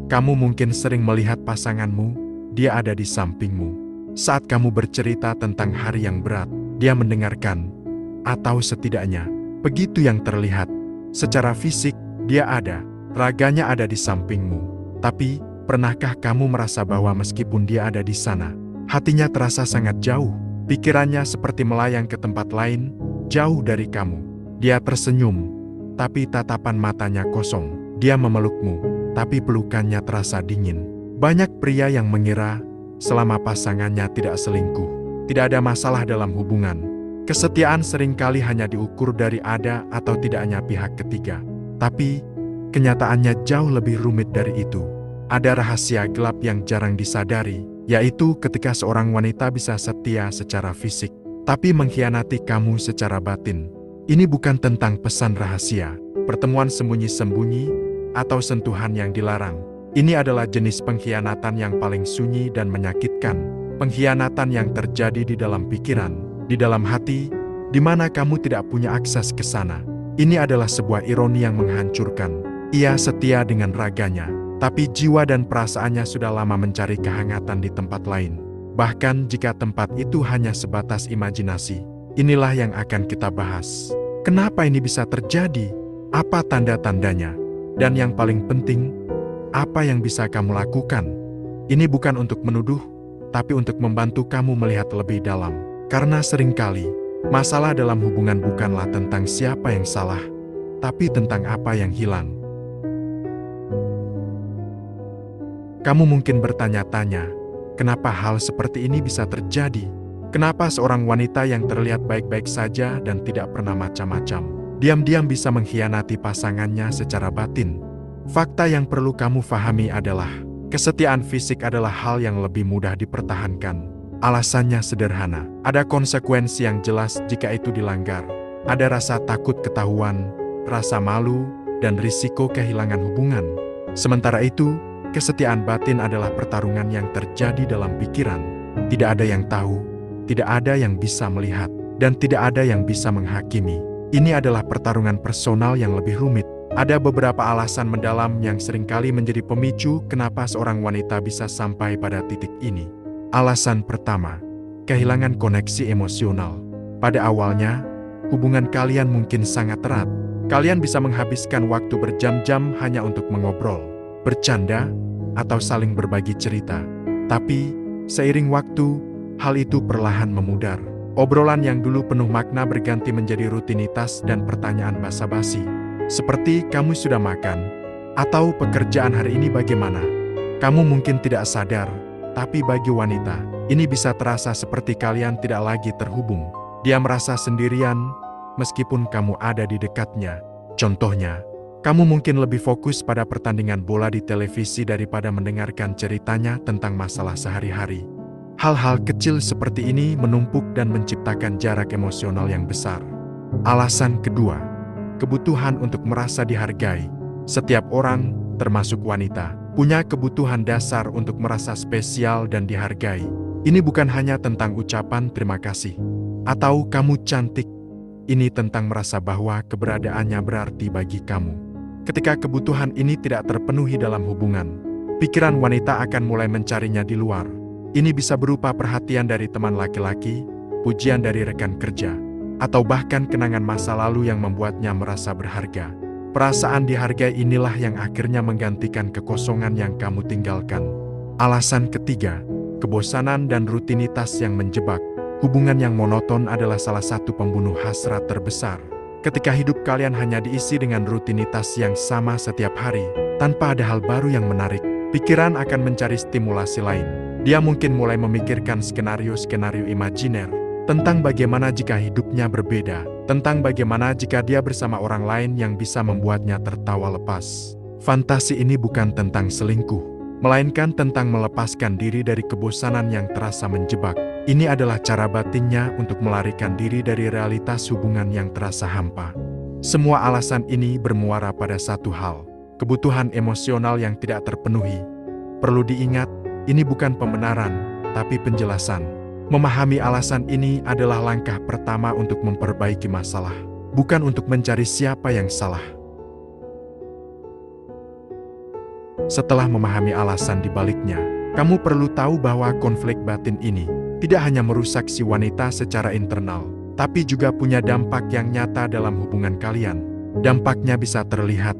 Kamu mungkin sering melihat pasanganmu, dia ada di sampingmu. Saat kamu bercerita tentang hari yang berat, dia mendengarkan, atau setidaknya, begitu yang terlihat. Secara fisik, dia ada, raganya ada di sampingmu. Tapi, pernahkah kamu merasa bahwa meskipun dia ada di sana, hatinya terasa sangat jauh? Pikirannya seperti melayang ke tempat lain, jauh dari kamu. Dia tersenyum, tapi tatapan matanya kosong. Dia memelukmu, tapi pelukannya terasa dingin. Banyak pria yang mengira, selama pasangannya tidak selingkuh, tidak ada masalah dalam hubungan. Kesetiaan seringkali hanya diukur dari ada atau tidaknya pihak ketiga. Tapi, kenyataannya jauh lebih rumit dari itu. Ada rahasia gelap yang jarang disadari, yaitu ketika seorang wanita bisa setia secara fisik, tapi mengkhianati kamu secara batin. Ini bukan tentang pesan rahasia, pertemuan sembunyi-sembunyi, atau sentuhan yang dilarang. Ini adalah jenis pengkhianatan yang paling sunyi dan menyakitkan. Pengkhianatan yang terjadi di dalam pikiran, di dalam hati, di mana kamu tidak punya akses ke sana. Ini adalah sebuah ironi yang menghancurkan. Ia setia dengan raganya, tapi jiwa dan perasaannya sudah lama mencari kehangatan di tempat lain. Bahkan jika tempat itu hanya sebatas imajinasi. Inilah yang akan kita bahas. Kenapa ini bisa terjadi? Apa tanda-tandanya? Dan yang paling penting, apa yang bisa kamu lakukan? Ini bukan untuk menuduh, tapi untuk membantu kamu melihat lebih dalam. Karena seringkali, masalah dalam hubungan bukanlah tentang siapa yang salah, tapi tentang apa yang hilang. Kamu mungkin bertanya-tanya, kenapa hal seperti ini bisa terjadi? Kenapa seorang wanita yang terlihat baik-baik saja dan tidak pernah macam-macam, diam-diam bisa mengkhianati pasangannya secara batin? Fakta yang perlu kamu pahami adalah, kesetiaan fisik adalah hal yang lebih mudah dipertahankan. Alasannya sederhana, ada konsekuensi yang jelas jika itu dilanggar. Ada rasa takut ketahuan, rasa malu, dan risiko kehilangan hubungan. Sementara itu, kesetiaan batin adalah pertarungan yang terjadi dalam pikiran. Tidak ada yang tahu, tidak ada yang bisa melihat, dan tidak ada yang bisa menghakimi. Ini adalah pertarungan personal yang lebih rumit. Ada beberapa alasan mendalam yang seringkali menjadi pemicu kenapa seorang wanita bisa sampai pada titik ini. Alasan pertama, kehilangan koneksi emosional. Pada awalnya, hubungan kalian mungkin sangat erat. Kalian bisa menghabiskan waktu berjam-jam hanya untuk mengobrol, bercanda, atau saling berbagi cerita. Tapi, seiring waktu, hal itu perlahan memudar. Obrolan yang dulu penuh makna berganti menjadi rutinitas dan pertanyaan basa-basi. Seperti, kamu sudah makan? Atau pekerjaan hari ini bagaimana? Kamu mungkin tidak sadar, tapi bagi wanita, ini bisa terasa seperti kalian tidak lagi terhubung. Dia merasa sendirian, meskipun kamu ada di dekatnya. Contohnya, kamu mungkin lebih fokus pada pertandingan bola di televisi daripada mendengarkan ceritanya tentang masalah sehari-hari. Hal-hal kecil seperti ini menumpuk dan menciptakan jarak emosional yang besar. Alasan kedua, kebutuhan untuk merasa dihargai. Setiap orang, termasuk wanita, punya kebutuhan dasar untuk merasa spesial dan dihargai. Ini bukan hanya tentang ucapan terima kasih atau kamu cantik. Ini tentang merasa bahwa keberadaannya berarti bagi kamu. Ketika kebutuhan ini tidak terpenuhi dalam hubungan, pikiran wanita akan mulai mencarinya di luar. Ini bisa berupa perhatian dari teman laki-laki, pujian dari rekan kerja, atau bahkan kenangan masa lalu yang membuatnya merasa berharga. Perasaan dihargai inilah yang akhirnya menggantikan kekosongan yang kamu tinggalkan. Alasan ketiga, kebosanan dan rutinitas yang menjebak. Hubungan yang monoton adalah salah satu pembunuh hasrat terbesar. Ketika hidup kalian hanya diisi dengan rutinitas yang sama setiap hari, tanpa ada hal baru yang menarik, pikiran akan mencari stimulasi lain. Dia mungkin mulai memikirkan skenario-skenario imajiner tentang bagaimana jika hidupnya berbeda, tentang bagaimana jika dia bersama orang lain yang bisa membuatnya tertawa lepas. Fantasi ini bukan tentang selingkuh, melainkan tentang melepaskan diri dari kebosanan yang terasa menjebak. Ini adalah cara batinnya untuk melarikan diri dari realitas hubungan yang terasa hampa. Semua alasan ini bermuara pada satu hal, kebutuhan emosional yang tidak terpenuhi. Perlu diingat, ini bukan pembenaran, tapi penjelasan. Memahami alasan ini adalah langkah pertama untuk memperbaiki masalah, bukan untuk mencari siapa yang salah. Setelah memahami alasan di baliknya, kamu perlu tahu bahwa konflik batin ini tidak hanya merusak si wanita secara internal, tapi juga punya dampak yang nyata dalam hubungan kalian. Dampaknya bisa terlihat,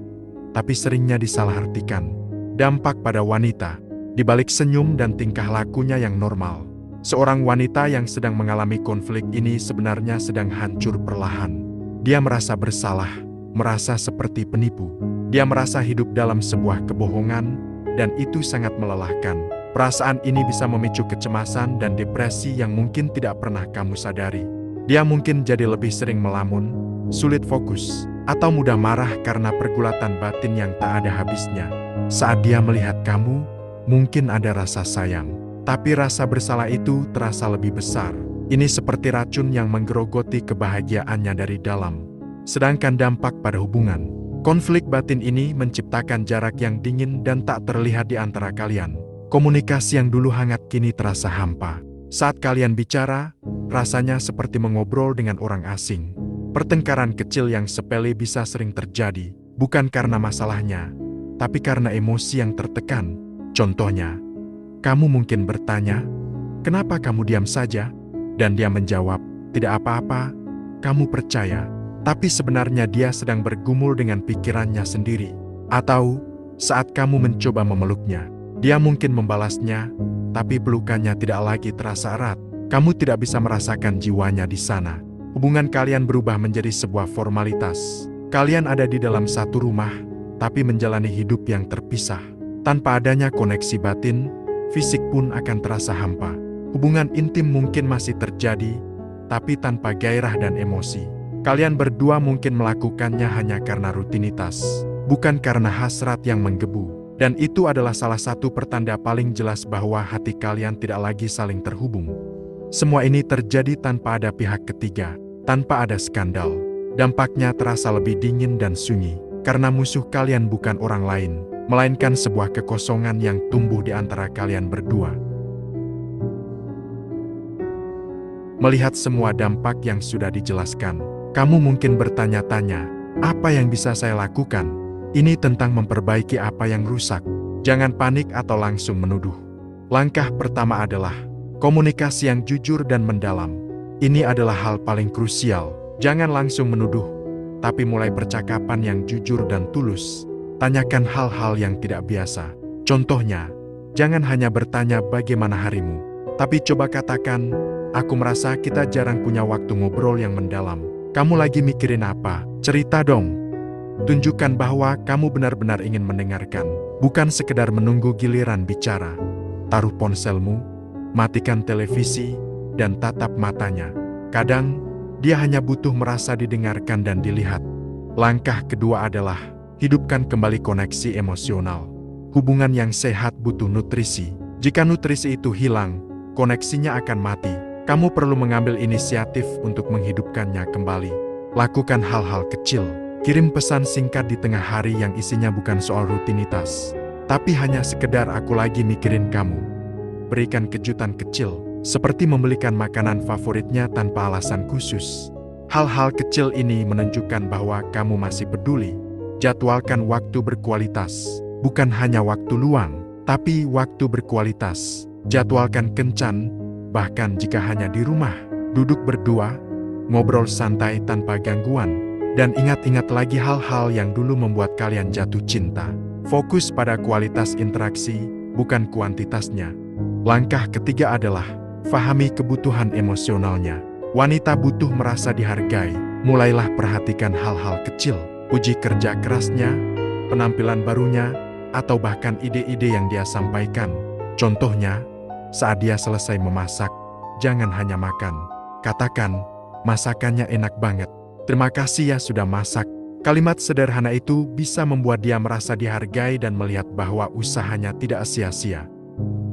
tapi seringnya disalahartikan. Dampak pada wanita, di balik senyum dan tingkah lakunya yang normal. Seorang wanita yang sedang mengalami konflik ini sebenarnya sedang hancur perlahan. Dia merasa bersalah, merasa seperti penipu. Dia merasa hidup dalam sebuah kebohongan, dan itu sangat melelahkan. Perasaan ini bisa memicu kecemasan dan depresi yang mungkin tidak pernah kamu sadari. Dia mungkin jadi lebih sering melamun, sulit fokus, atau mudah marah karena pergulatan batin yang tak ada habisnya. Saat dia melihat kamu, mungkin ada rasa sayang, tapi rasa bersalah itu terasa lebih besar. Ini seperti racun yang menggerogoti kebahagiaannya dari dalam. Sedangkan dampak pada hubungan, konflik batin ini menciptakan jarak yang dingin dan tak terlihat di antara kalian. Komunikasi yang dulu hangat kini terasa hampa. Saat kalian bicara, rasanya seperti mengobrol dengan orang asing. Pertengkaran kecil yang sepele bisa sering terjadi, bukan karena masalahnya, tapi karena emosi yang tertekan. Contohnya, kamu mungkin bertanya, "Kenapa kamu diam saja?" Dan dia menjawab, "Tidak apa-apa." Kamu percaya, tapi sebenarnya dia sedang bergumul dengan pikirannya sendiri. Atau, saat kamu mencoba memeluknya, dia mungkin membalasnya, tapi pelukannya tidak lagi terasa erat. Kamu tidak bisa merasakan jiwanya di sana. Hubungan kalian berubah menjadi sebuah formalitas. Kalian ada di dalam satu rumah, tapi menjalani hidup yang terpisah. Tanpa adanya koneksi batin, fisik pun akan terasa hampa. Hubungan intim mungkin masih terjadi, tapi tanpa gairah dan emosi. Kalian berdua mungkin melakukannya hanya karena rutinitas, bukan karena hasrat yang menggebu. Dan itu adalah salah satu pertanda paling jelas bahwa hati kalian tidak lagi saling terhubung. Semua ini terjadi tanpa ada pihak ketiga, tanpa ada skandal. Dampaknya terasa lebih dingin dan sunyi, karena musuh kalian bukan orang lain, melainkan sebuah kekosongan yang tumbuh di antara kalian berdua. Melihat semua dampak yang sudah dijelaskan, kamu mungkin bertanya-tanya, apa yang bisa saya lakukan? Ini tentang memperbaiki apa yang rusak. Jangan panik atau langsung menuduh. Langkah pertama adalah komunikasi yang jujur dan mendalam. Ini adalah hal paling krusial. Jangan langsung menuduh, tapi mulai percakapan yang jujur dan tulus. Tanyakan hal-hal yang tidak biasa. Contohnya, jangan hanya bertanya bagaimana harimu, tapi coba katakan, "Aku merasa kita jarang punya waktu ngobrol yang mendalam. Kamu lagi mikirin apa? Cerita dong." Tunjukkan bahwa kamu benar-benar ingin mendengarkan, bukan sekedar menunggu giliran bicara. Taruh ponselmu, matikan televisi, dan tatap matanya. Kadang, dia hanya butuh merasa didengarkan dan dilihat. Langkah kedua adalah hidupkan kembali koneksi emosional. Hubungan yang sehat butuh nutrisi. Jika nutrisi itu hilang, koneksinya akan mati. Kamu perlu mengambil inisiatif untuk menghidupkannya kembali. Lakukan hal-hal kecil. Kirim pesan singkat di tengah hari yang isinya bukan soal rutinitas, tapi hanya sekedar "aku lagi mikirin kamu." Berikan kejutan kecil, seperti membelikan makanan favoritnya tanpa alasan khusus. Hal-hal kecil ini menunjukkan bahwa kamu masih peduli. Jadwalkan waktu berkualitas, bukan hanya waktu luang, tapi waktu berkualitas. Jadwalkan kencan, bahkan jika hanya di rumah. Duduk berdua, ngobrol santai tanpa gangguan. Dan ingat-ingat lagi hal-hal yang dulu membuat kalian jatuh cinta. Fokus pada kualitas interaksi, bukan kuantitasnya. Langkah ketiga adalah fahami kebutuhan emosionalnya. Wanita butuh merasa dihargai. Mulailah perhatikan hal-hal kecil. Puji kerja kerasnya, penampilan barunya, atau bahkan ide-ide yang dia sampaikan. Contohnya, saat dia selesai memasak, jangan hanya makan. Katakan, "Masakannya enak banget. Terima kasih ya sudah masak." Kalimat sederhana itu bisa membuat dia merasa dihargai dan melihat bahwa usahanya tidak sia-sia.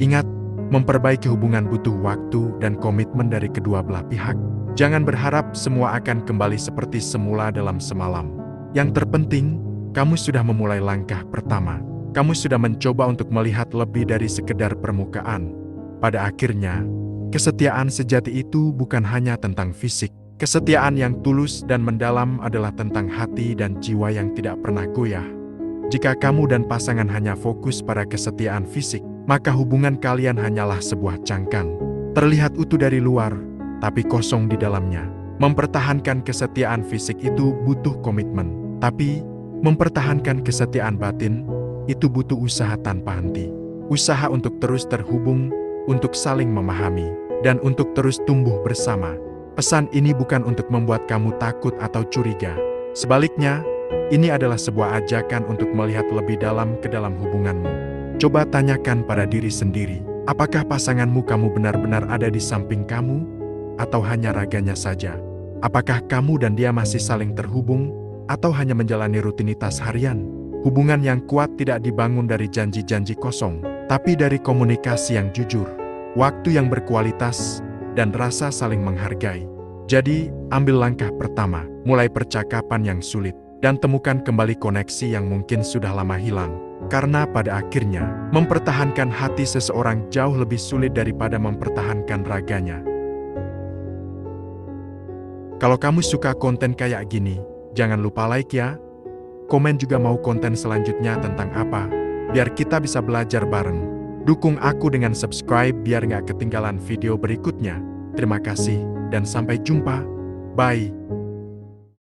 Ingat, memperbaiki hubungan butuh waktu dan komitmen dari kedua belah pihak. Jangan berharap semua akan kembali seperti semula dalam semalam. Yang terpenting, kamu sudah memulai langkah pertama. Kamu sudah mencoba untuk melihat lebih dari sekedar permukaan. Pada akhirnya, kesetiaan sejati itu bukan hanya tentang fisik. Kesetiaan yang tulus dan mendalam adalah tentang hati dan jiwa yang tidak pernah goyah. Jika kamu dan pasangan hanya fokus pada kesetiaan fisik, maka hubungan kalian hanyalah sebuah cangkang. Terlihat utuh dari luar, tapi kosong di dalamnya. Mempertahankan kesetiaan fisik itu butuh komitmen, tapi mempertahankan kesetiaan batin itu butuh usaha tanpa henti. Usaha untuk terus terhubung, untuk saling memahami, dan untuk terus tumbuh bersama. Pesan ini bukan untuk membuat kamu takut atau curiga. Sebaliknya, ini adalah sebuah ajakan untuk melihat lebih dalam ke dalam hubunganmu. Coba tanyakan pada diri sendiri, apakah pasanganmu kamu benar-benar ada di samping kamu, atau hanya raganya saja? Apakah kamu dan dia masih saling terhubung, atau hanya menjalani rutinitas harian? Hubungan yang kuat tidak dibangun dari janji-janji kosong, tapi dari komunikasi yang jujur, waktu yang berkualitas, dan rasa saling menghargai. Jadi, ambil langkah pertama, mulai percakapan yang sulit, dan temukan kembali koneksi yang mungkin sudah lama hilang. Karena pada akhirnya, mempertahankan hati seseorang jauh lebih sulit daripada mempertahankan raganya. Kalau kamu suka konten kayak gini, jangan lupa like ya. Komen juga mau konten selanjutnya tentang apa, biar kita bisa belajar bareng. Dukung aku dengan subscribe biar nggak ketinggalan video berikutnya. Terima kasih, dan sampai jumpa. Bye.